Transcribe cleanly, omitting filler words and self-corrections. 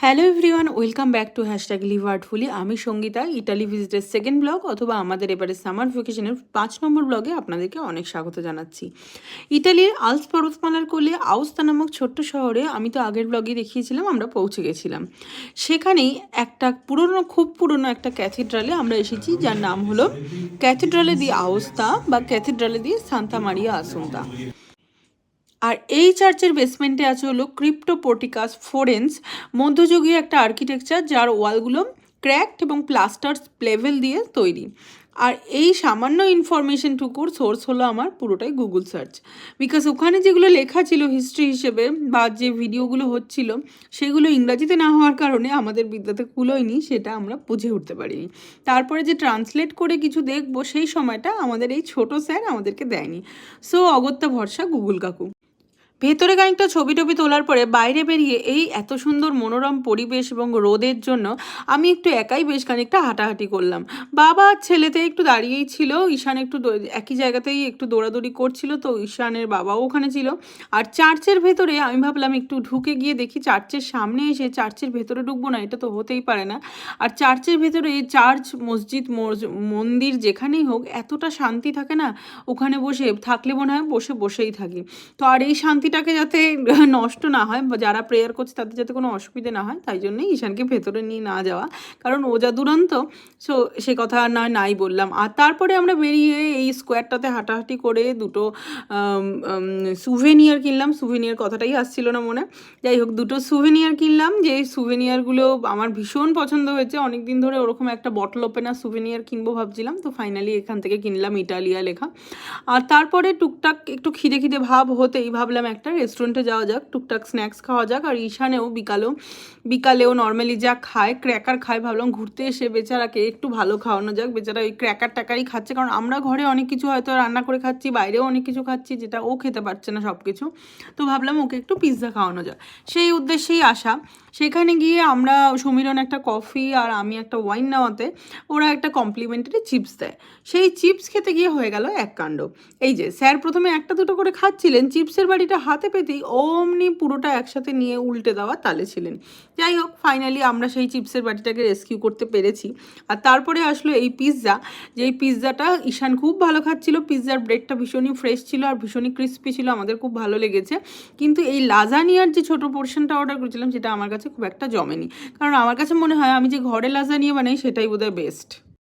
Hello everyone, welcome back to hashtag live artfully. আমি Sangeeta. Italy ভিজিটের second blog অথবা আমাদের এবারে সামার ভ্যাকেশনের 5 নম্বর ব্লগে আপনাদেরকে অনেক স্বাগত জানাচ্ছি। ইটালির আলস পর্বতমালার কোলে আউস্তা নামক ছোট্ট শহরে আমি তো আগের ব্লগে দেখিয়েছিলাম আমরা পৌঁছে গেছিলাম। সেখানেই একটা খুব পুরনো একটা ক্যাথিড্রালে আমরা এসেছি, যার নাম হলো ক্যাথিড্রালে দি আউস্তা বা ক্যাথিড্রালে দি সান্তা মারিয়া আসুন্তা। আর এই চার্চের বেসমেন্টে আছে হলো ক্রিপ্টোপোর্টিকাস ফোরেন্স, মধ্যযুগীয় একটা আর্কিটেকচার যার ওয়ালগুলো ক্র্যাকড এবং প্লাস্টার প্লেভেল দিয়ে তৈরি। আর এই সামান্য ইনফরমেশনটুকুর সোর্স হলো আমার পুরোটাই গুগল সার্চ, বিকজ ওখানে যেগুলো লেখা ছিল হিস্ট্রি হিসেবে বা যে ভিডিওগুলো হচ্ছিল সেগুলো ইংরাজিতে না হওয়ার কারণে আমাদের বিদ্যাতে কুলোয়নি, সেটা আমরা বুঝে উঠতে পারিনি। তারপরে যে ট্রান্সলেট করে কিছু দেখবো সেই সময়টা আমাদের এই ছোট স্যার আমাদেরকে দেয়নি। সো অগত্যা ভরসা গুগল কাকু। ভেতরে খানিকটা ছবি টবি তোলার পরে বাইরে বেরিয়ে এই এত সুন্দর মনোরম পরিবেশ এবং রোদের জন্য আমি একটু একাই বেশ খানিকটা হাঁটাহাঁটি করলাম। বাবা আর ছেলেতে একটু দাঁড়িয়েই ছিল, ঈশান একটু একই জায়গাতেই একটু দৌড়াদৌড়ি করছিল, তো ঈশানের বাবাও ওখানে ছিল। আর চার্চের ভেতরে আমি ভাবলাম একটু ঢুকে গিয়ে দেখি, চার্চের সামনে এসে চার্চের ভেতরে ঢুকবো না, এটা তো হতেই পারে না। আর চার্চের ভেতরে চার্চ মসজিদ মন্দির যেখানেই হোক এতটা শান্তি থাকে না, ওখানে বসে থাকলে মনে হয় বসেই থাকি। তো আর এই শান্তিটাকে যাতে নষ্ট না হয় বা যারা প্রেয়ার করছে তাদের যাতে কোনো অসুবিধে না হয়, তাই জন্যই ঈশানকে ভেতরে নিয়ে না যাওয়া, কারণ ও যা দুরন্ত। সো সে কথা নাই বললাম। আর তারপরে আমরা বেরিয়ে এই স্কোয়ারটাতে হাঁটাহাঁটি করে দুটো সুভেনিয়ার কিনলাম। সুভেনিয়ার কথাটাই আসছিল না মনে। যাই হোক, দুটো সুভেনিয়ার কিনলাম, যে সুভেনিয়ারগুলো আমার ভীষণ পছন্দ হয়েছে। অনেক দিন ধরে ওরকম একটা বটল ওপেনার সুভেনিয়ার কিনবো ভাবছিলাম, তো ফাইনালি এখান থেকে কিনলাম, ইটালিয়া লেখা। আর তারপরে টুকটাক একটু খিদে ভাব হতেই ভাবলাম একটা রেস্টুরেন্টে যাওয়া যাক, টুকটাক স্ন্যাক্স খাওয়া যাক। আর ঈশানেও বিকালেও নর্মালি যা খায়, ক্র্যাকার খায়, ভাবলাম ঘুরতে এসে বেচারাকে একটু ভালো খাওয়ানো যাক। বেচারা ওই ক্র্যাকার ট্যাকারই খাচ্ছে, কারণ আমরা ঘরে অনেক কিছু হয়তো রান্না করে খাচ্ছি, বাইরেও অনেক কিছু খাচ্ছি, যেটা ও খেতে পারছে না সব কিছু। তো ভাবলাম ওকে একটু পিৎজা খাওয়ানো যাক, সেই উদ্দেশ্যেই আসা। সেখানে গিয়ে আমরা সমীরণ একটা কফি আর আমি একটা ওয়াইন নেওয়াতে ওরা একটা কমপ্লিমেন্টারি চিপস দেয়। সেই চিপস খেতে গিয়ে হয়ে গেল এক কাণ্ড। এই যে স্যার প্রথমে একটা দুটো করে খাচ্ছিলেন, চিপসের বাড়িটা হাতে পেতেই অমনি পুরোটা একসাথে নিয়ে উল্টে দেওয়া তালে ছিলেন। যাই হোক, ফাইনালি আমরা সেই চিপসের বাটিটাকে রেস্কিউ করতে পেরেছি। আর তারপরে আসলো এই পিৎজা, যেই পিৎজাটা ঈশান খুব ভালো খাচ্ছিল। পিৎজার ব্রেডটা ভীষণই ফ্রেশ ছিল আর ভীষণই ক্রিস্পি ছিল, আমাদের খুব ভালো লেগেছে। কিন্তু এই লাজানিয়ার যে ছোটো পোর্শনটা অর্ডার করেছিলাম সেটা আমার কাছে খুব একটা জমেনি, কারণ আমার কাছে মনে হয় আমি যে ঘরে লাজানিয়া বানাই সেটাই বোধহয় বেস্ট।